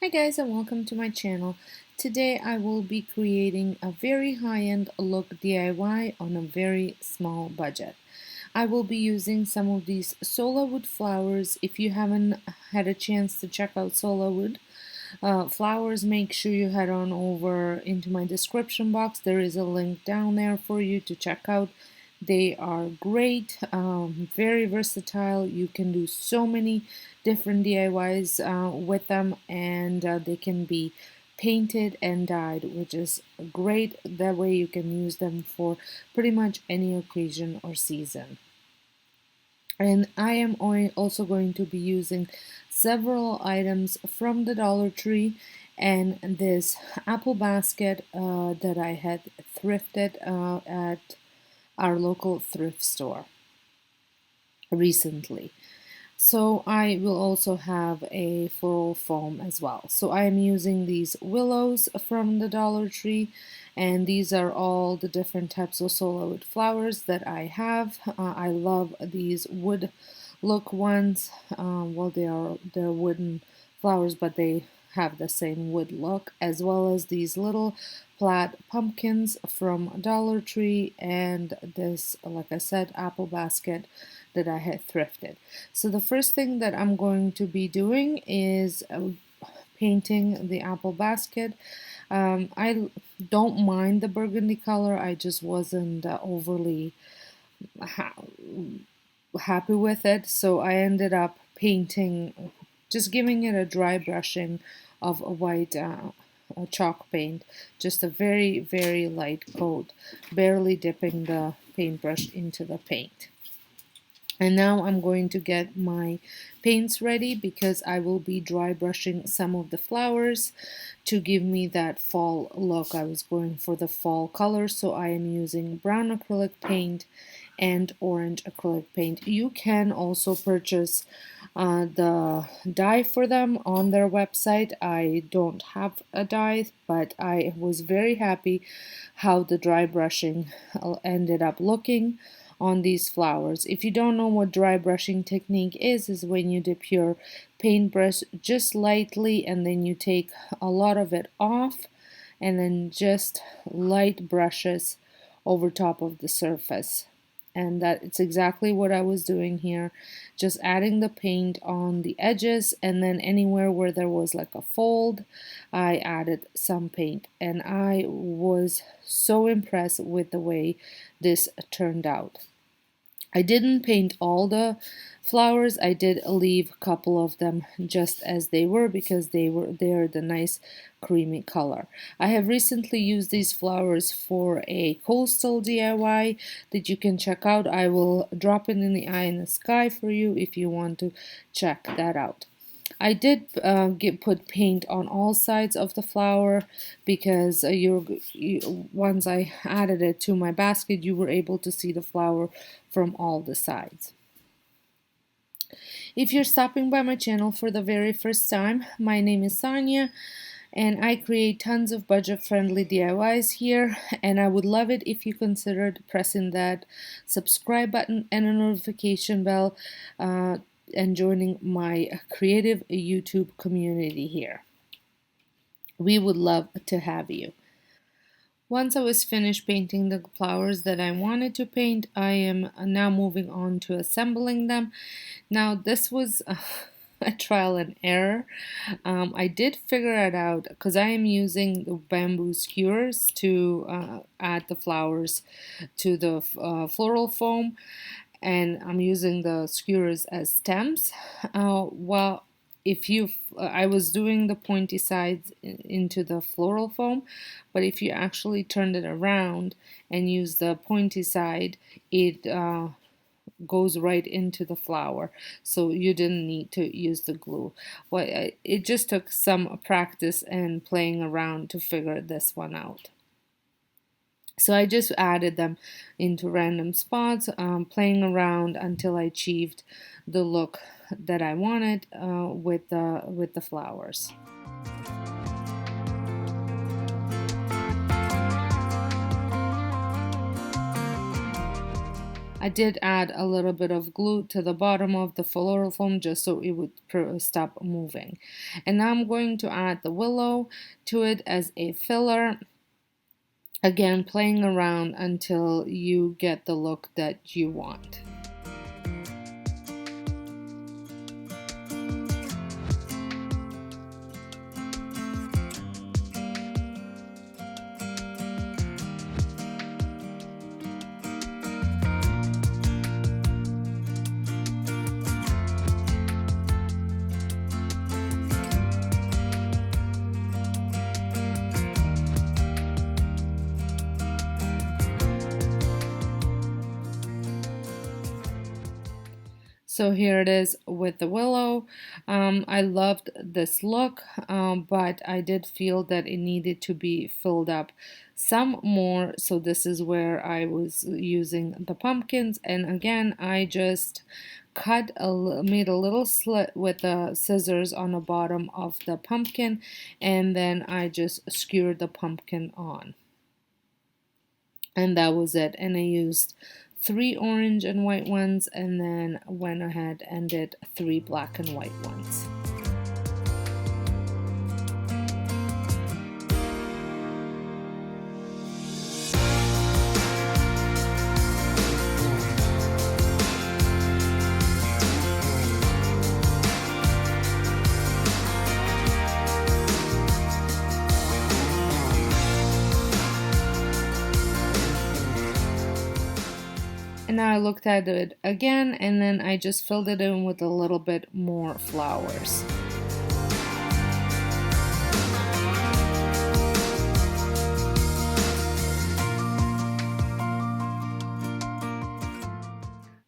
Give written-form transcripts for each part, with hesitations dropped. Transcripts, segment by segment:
Hi guys and welcome to my channel. Today I will be creating a very high-end look DIY on a very small budget. I will be using some of these Sola Wood flowers. If you haven't had a chance to check out Sola Wood Flowers, make sure you head on over into my description box. There is a link down there for you to check out. They are great, very versatile. You can do so many different DIYs with them, and they can be painted and dyed, which is great. That way you can use them for pretty much any occasion or season. And I am also going to be using several items from the Dollar Tree and this apple basket that I had thrifted at our local thrift store recently. So I will also have a floral foam as well. So I am using these willows from the Dollar Tree, and these are all the different types of Sola Wood flowers that I have. I love these wood look ones. Well, they're wooden flowers, but they have the same wood look, as well as these little plaid pumpkins from Dollar Tree, and this, like I said, apple basket that I had thrifted. So the first thing that I'm going to be doing is painting the apple basket. I don't mind the burgundy color, I just wasn't overly happy with it, so I ended up painting, just giving it a dry brushing of a white chalk paint, just a very light coat, barely dipping the paintbrush into the paint. And now I'm going to get my paints ready because I will be dry brushing some of the flowers to give me that fall look. I was going for the fall color, so I am using brown acrylic paint and orange acrylic paint. You can also purchase the dye for them on their website. I don't have a dye, but I was very happy how the dry brushing ended up looking on these flowers. If you don't know what dry brushing technique is when you dip your paintbrush just lightly and then you take a lot of it off and then just light brushes over top of the surface. And that it's exactly what I was doing here, just adding the paint on the edges, and then anywhere where there was like a fold I added some paint, and I was so impressed with the way this turned out. I didn't paint all the flowers. I did leave a couple of them just as they were because they're the nice creamy color. I have recently used these flowers for a coastal DIY that you can check out. I will drop it in the eye in the sky for you if you want to check that out. I did put paint on all sides of the flower because once I added it to my basket, you were able to see the flower from all the sides. If you're stopping by my channel for the very first time, my name is Sonia, and I create tons of budget-friendly DIYs here, and I would love it if you considered pressing that subscribe button and a notification bell and joining my creative YouTube community here. We would love to have you. Once I was finished painting the flowers that I wanted to paint, I am now moving on to assembling them. Now this was a trial and error. I did figure it out because I am using the bamboo skewers to add the flowers to the floral foam, and I'm using the skewers as stems. Well, I was doing the pointy sides into the floral foam, but if you actually turned it around and use the pointy side, it goes right into the flower, so you didn't need to use the glue. Well, it just took some practice and playing around to figure this one out. So I just added them into random spots, playing around until I achieved the look that I wanted with the flowers. I did add a little bit of glue to the bottom of the floral foam just so it would stop moving. And now I'm going to add the willow to it as a filler. Again, playing around until you get the look that you want. So here it is with the willow. I loved this look, but I did feel that it needed to be filled up some more. So this is where I was using the pumpkins. And again, I just made a little slit with the scissors on the bottom of the pumpkin. And then I just skewered the pumpkin on. And that was it. And I used 3 orange and white ones, and then went ahead and did 3 black and white ones. And now I looked at it again, and then I just filled it in with a little bit more flowers.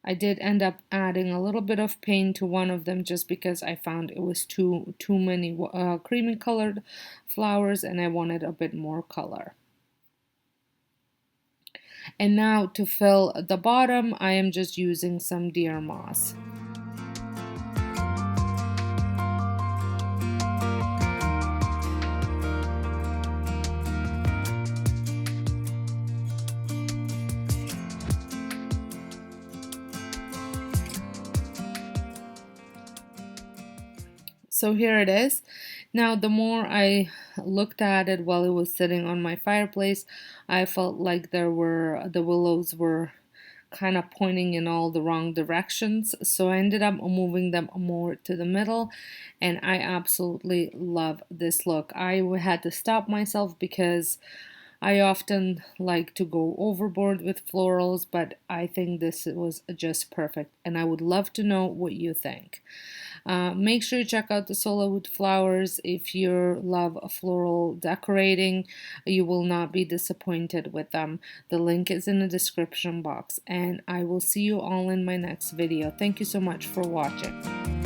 I did end up adding a little bit of paint to one of them just because I found it was too many creamy colored flowers and I wanted a bit more color. And now to fill the bottom, I am just using some deer moss. So here it is. Now the more I looked at it while it was sitting on my fireplace, I felt like the willows were kind of pointing in all the wrong directions. So I ended up moving them more to the middle, and I absolutely love this look. I had to stop myself because I often like to go overboard with florals, but I think this was just perfect, and I would love to know what you think. Make sure you check out the Sola Wood Flowers. If you love floral decorating, you will not be disappointed with them. The link is in the description box, and I will see you all in my next video. Thank you so much for watching.